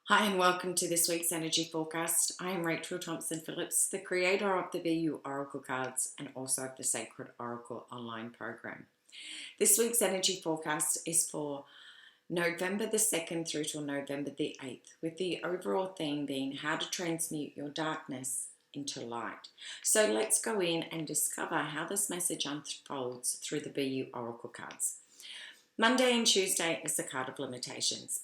Hi and welcome to this week's energy forecast. I am Rachael Thompson-Phillips, the creator of the BEYOU Oracle Cards and also of the Sacred Oracle online program. This week's energy forecast is for November the 2nd through till November the 8th, with the overall theme being how to transmute your darkness into light. So let's go in and discover how this message unfolds through the BEYOU Oracle Cards. Monday and Tuesday is the card of limitations.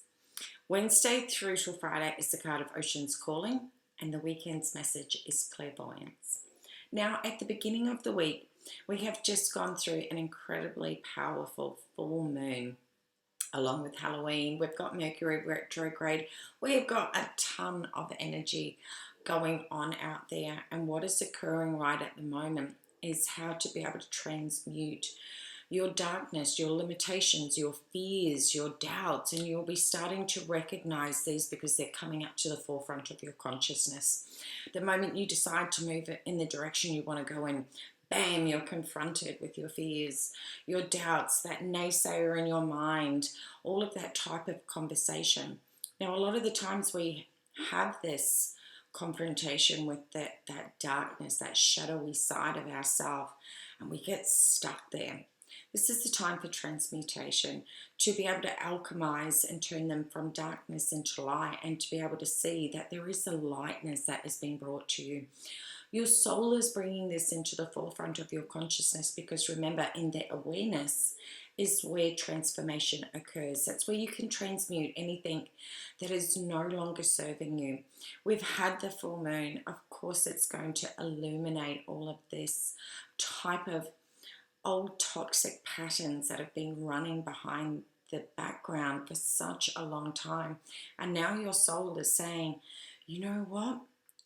Wednesday through till Friday is the card of Ocean's Calling, and the weekend's message is Clairvoyance. Now, at the beginning of the week, we have just gone through an incredibly powerful full moon. Along with Halloween, we've got Mercury retrograde, we've got a ton of energy going on out there, and what is occurring right at the moment is how to be able to transmute your darkness, your limitations, your fears, your doubts, and you'll be starting to recognize these because they're coming up to the forefront of your consciousness. The moment you decide to move it in the direction you want to go in, bam, you're confronted with your fears, your doubts, that naysayer in your mind, all of that type of conversation. Now, a lot of the times we have this confrontation with that darkness, that shadowy side of ourselves, and we get stuck there. This is the time for transmutation, to be able to alchemize and turn them from darkness into light, and to be able to see that there is a lightness that is being brought to you. Your soul is bringing this into the forefront of your consciousness because remember, in that awareness is where transformation occurs. That's where you can transmute anything that is no longer serving you. We've had the full moon. Of course, it's going to illuminate all of this type of old toxic patterns that have been running behind the background for such a long time. And now your soul is saying, you know what?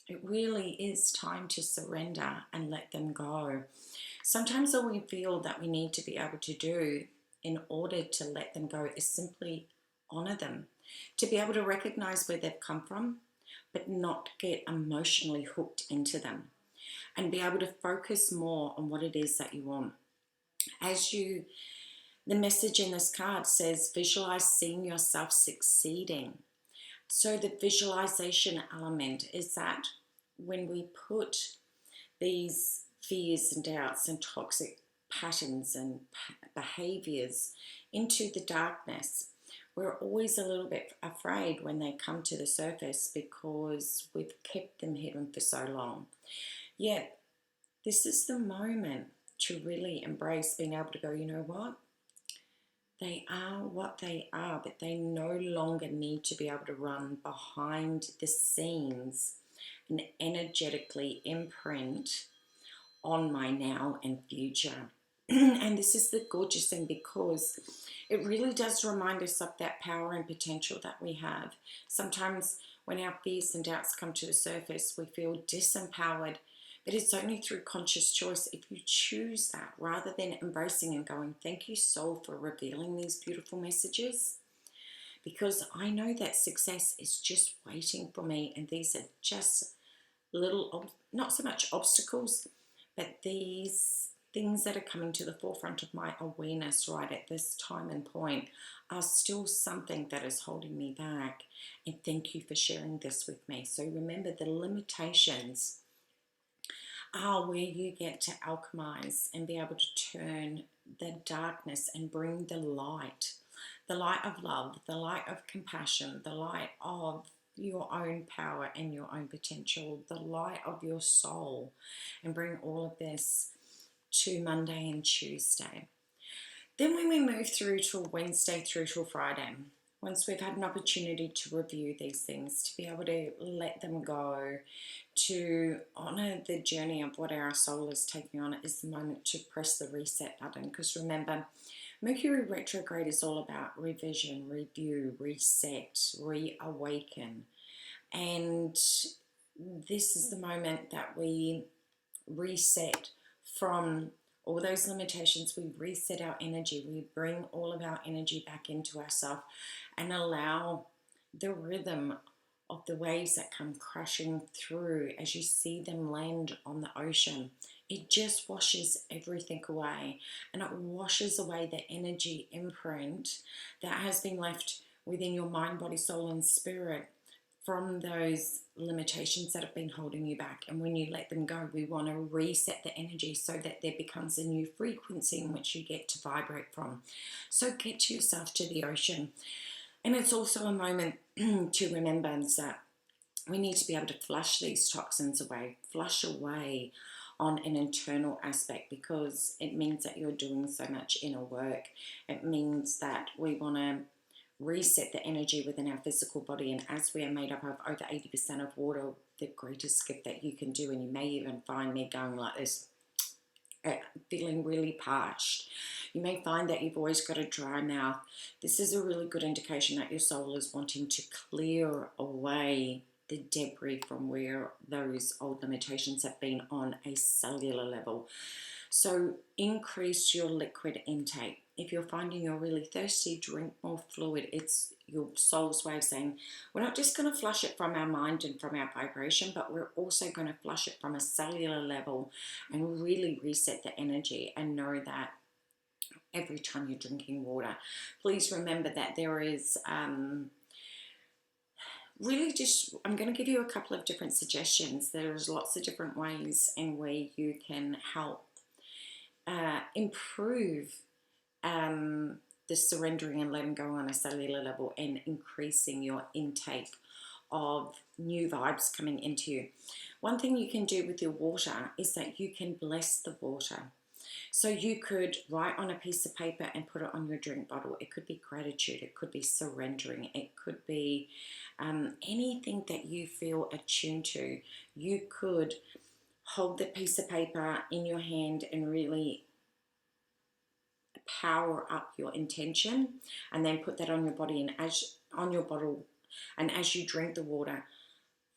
It really is time to surrender and let them go. Sometimes all we feel that we need to be able to do in order to let them go is simply honor them, to be able to recognize where they've come from, but not get emotionally hooked into them, and be able to focus more on what it is that you want. The message in this card says, visualize seeing yourself succeeding. So the visualization element is that when we put these fears and doubts and toxic patterns and behaviors into the darkness, we're always a little bit afraid when they come to the surface because we've kept them hidden for so long. Yet, this is the moment to really embrace being able to go, you know what? They are what they are, but they no longer need to be able to run behind the scenes and energetically imprint on my now and future. And this is the gorgeous thing because it really does remind us of that power and potential that we have. Sometimes when our fears and doubts come to the surface, we feel disempowered. But it's only through conscious choice, if you choose that, rather than embracing and going, thank you, soul, for revealing these beautiful messages. Because I know that success is just waiting for me. And these are just little, not so much obstacles, but these things that are coming to the forefront of my awareness right at this time and point are still something that is holding me back. And thank you for sharing this with me. So remember, the limitations are where you get to alchemize and be able to turn the darkness and bring the light of love, the light of compassion, the light of your own power and your own potential, the light of your soul, and bring all of this to Monday and Tuesday. Then when we move through to Wednesday through to Friday, once we've had an opportunity to review these things, to be able to let them go, to honor the journey of what our soul is taking on, is the moment to press the reset button. Because remember, Mercury retrograde is all about revision, review, reset, reawaken. And this is the moment that we reset from all those limitations. We reset our energy. We bring all of our energy back into ourselves and allow the rhythm of the waves that come crashing through as you see them land on the ocean. It just washes everything away, and it washes away the energy imprint that has been left within your mind, body, soul, and spirit from those limitations that have been holding you back. And when you let them go, we want to reset the energy so that there becomes a new frequency in which you get to vibrate from. So get yourself to the ocean. And it's also a moment to remember that we need to be able to flush these toxins away, flush away on an internal aspect, because it means that you're doing so much inner work. It means that we want to reset the energy within our physical body. And as we are made up of over 80% of water, the greatest gift that you can do, and you may even find me going like this, feeling really parched. You may find that you've always got a dry mouth. This is a really good indication that your soul is wanting to clear away the debris from where those old limitations have been on a cellular level. So increase your liquid intake. If you're finding you're really thirsty, drink more fluid. It's your soul's way of saying, we're not just going to flush it from our mind and from our vibration, but we're also going to flush it from a cellular level and really reset the energy. And know that every time you're drinking water, please remember that there is really just, I'm going to give you a couple of different suggestions. There's lots of different ways in where you can help improve the surrendering and letting go on a cellular level, and increasing your intake of new vibes coming into you. One thing you can do with your water is that you can bless the water. So you could write on a piece of paper and put it on your drink bottle. It could be gratitude, it could be surrendering, it could be anything that you feel attuned to. You could hold the piece of paper in your hand and really power up your intention, and then put that on your body and on your bottle. And as you drink the water,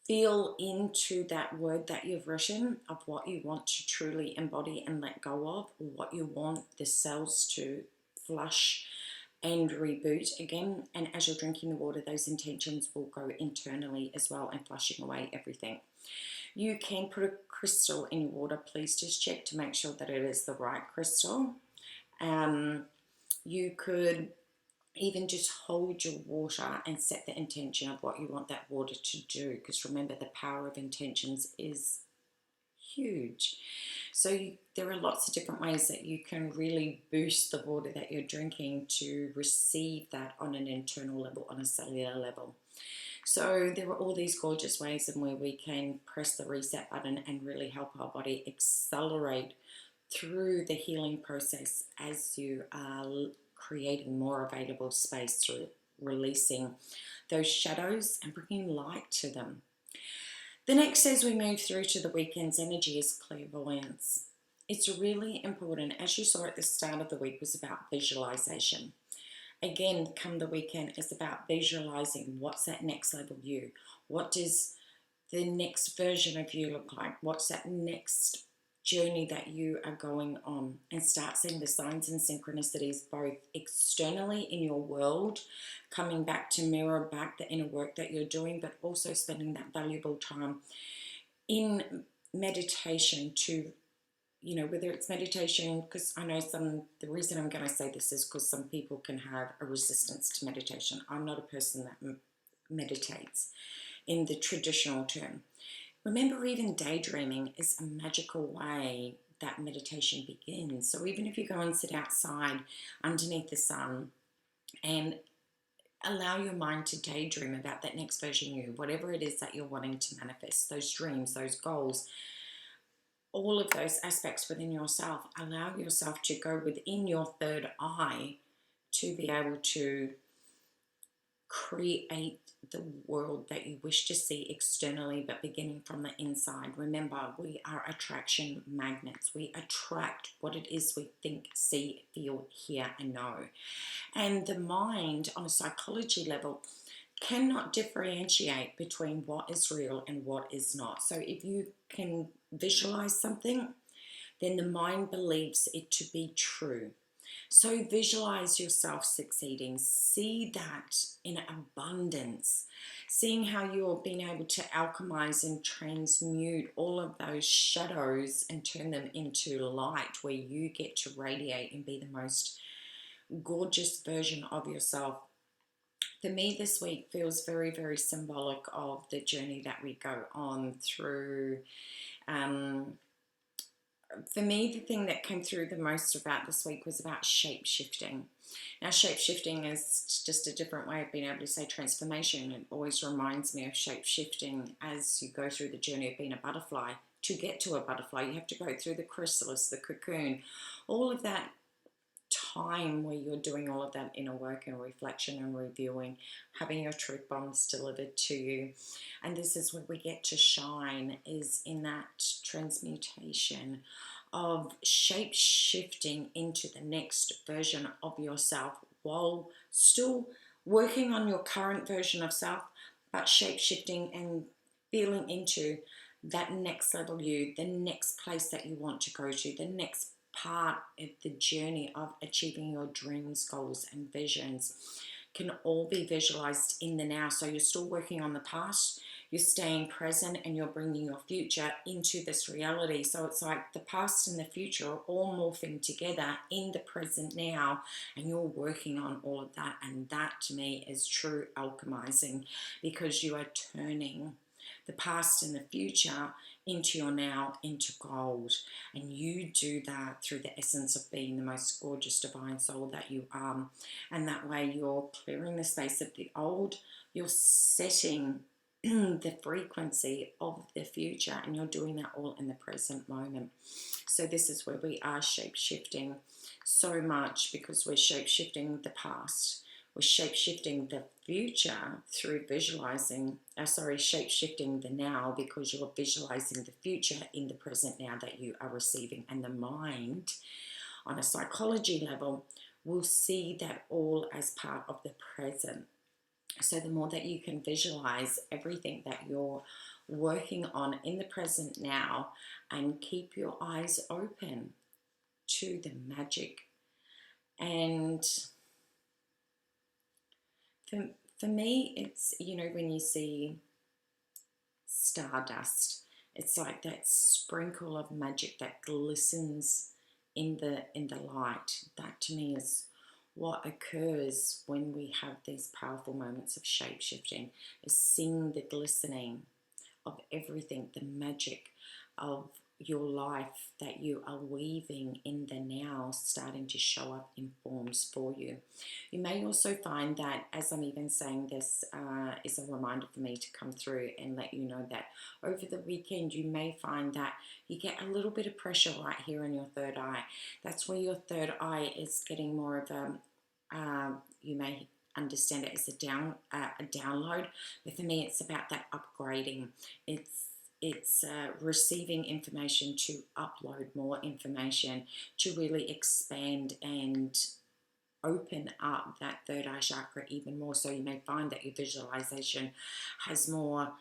feel into that word that you've written of what you want to truly embody and let go of, or what you want the cells to flush and reboot again. And as you're drinking the water, those intentions will go internally as well, and flushing away everything. You can put a crystal in your water. Please just check to make sure that it is the right crystal. You could even just hold your water and set the intention of what you want that water to do, because remember, the power of intentions is huge. So there are lots of different ways that you can really boost the water that you're drinking to receive that on an internal level, on a cellular level. So there are all these gorgeous ways in where we can press the reset button and really help our body accelerate through the healing process as you are creating more available space through releasing those shadows and bringing light to them. The next, as we move through to the weekend's energy, is clairvoyance. It's really important, as you saw at the start of the week, was about visualization. Again, come the weekend, it's about visualizing what's that next level you. What does the next version of you look like? What's that next journey that you are going on? And start seeing the signs and synchronicities both externally in your world, coming back to mirror back the inner work that you're doing, but also spending that valuable time in meditation to, you know, whether it's meditation, because I know the reason I'm going to say this is because some people can have a resistance to meditation. I'm not a person that meditates in the traditional term. Remember, even daydreaming is a magical way that meditation begins. So even if you go and sit outside underneath the sun and allow your mind to daydream about that next version of you, whatever it is that you're wanting to manifest, those dreams, those goals, all of those aspects within yourself, allow yourself to go within your third eye to be able to create the world that you wish to see externally, but beginning from the inside. Remember, we are attraction magnets. We attract what it is we think, see, feel, hear, and know. And the mind, on a psychology level, cannot differentiate between what is real and what is not. So if you can visualize something, then the mind believes it to be true. So visualize yourself succeeding. See that in abundance. Seeing how you're being able to alchemize and transmute all of those shadows and turn them into light, where you get to radiate and be the most gorgeous version of yourself For me, this week feels very, very symbolic of the journey that we go on through. For me, the thing that came through the most about this week was about shape shifting. Now, shape shifting is just a different way of being able to say transformation. It always reminds me of shape shifting as you go through the journey of being a butterfly. To get to a butterfly, you have to go through the chrysalis, the cocoon, all of that time where you're doing all of that inner work and reflection and reviewing, having your truth bombs delivered to you. And this is where we get to shine, is in that transmutation of shape shifting into the next version of yourself while still working on your current version of self, but shape shifting and feeling into that next level you, the next place that you want to go to, the next part of the journey of achieving your dreams, goals, and visions can all be visualized in the now. So you're still working on the past, you're staying present, and you're bringing your future into this reality. So it's like the past and the future are all morphing together in the present now, and you're working on all of that. And that to me is true alchemizing, because you are turning the past and the future into your now, into gold. And you do that through the essence of being the most gorgeous divine soul that you are. And that way you're clearing the space of the old, you're setting the frequency of the future, and you're doing that all in the present moment. So this is where we are shape shifting so much, because we're shape shifting the past. We're shape-shifting the future through visualizing, shape-shifting the now, because you're visualizing the future in the present now that you are receiving. And the mind, on a psychology level, will see that all as part of the present. So the more that you can visualize everything that you're working on in the present now, and keep your eyes open to the magic. And for me, it's, when you see stardust, it's like that sprinkle of magic that glistens in the light. That to me is what occurs when we have these powerful moments of shape shifting, is seeing the glistening of everything, the magic of your life that you are weaving in the now, starting to show up in forms for you. You may also find that, as I'm even saying this, is a reminder for me to come through and let you know that over the weekend you may find that you get a little bit of pressure right here in your third eye. That's where your third eye is getting more of a, you may understand it as a download, but for me it's about that upgrading. It's receiving information to upload more information, to really expand and open up that third eye chakra even more. So you may find that your visualization has more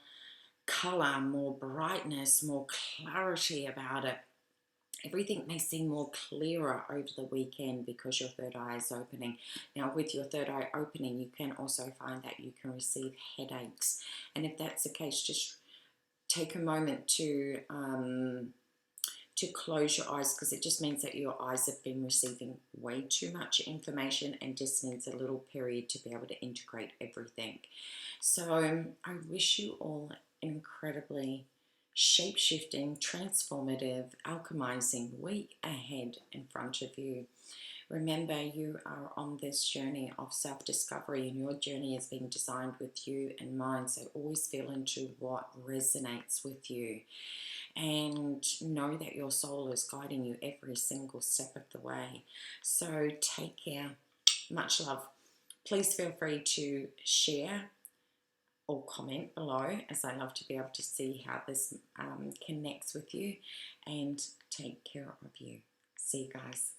color, more brightness, more clarity about it. Everything may seem more clearer over the weekend because your third eye is opening. Now, with your third eye opening, you can also find that you can receive headaches. And if that's the case, just take a moment to close your eyes, because it just means that your eyes have been receiving way too much information and just needs a little period to be able to integrate everything. So I wish you all an incredibly shape-shifting, transformative, alchemizing week ahead in front of you. Remember, you are on this journey of self-discovery, and your journey is being designed with you in mind. So always feel into what resonates with you, and know that your soul is guiding you every single step of the way. So take care. Much love. Please feel free to share or comment below, as I love to be able to see how this connects with you, and take care of you. See you guys.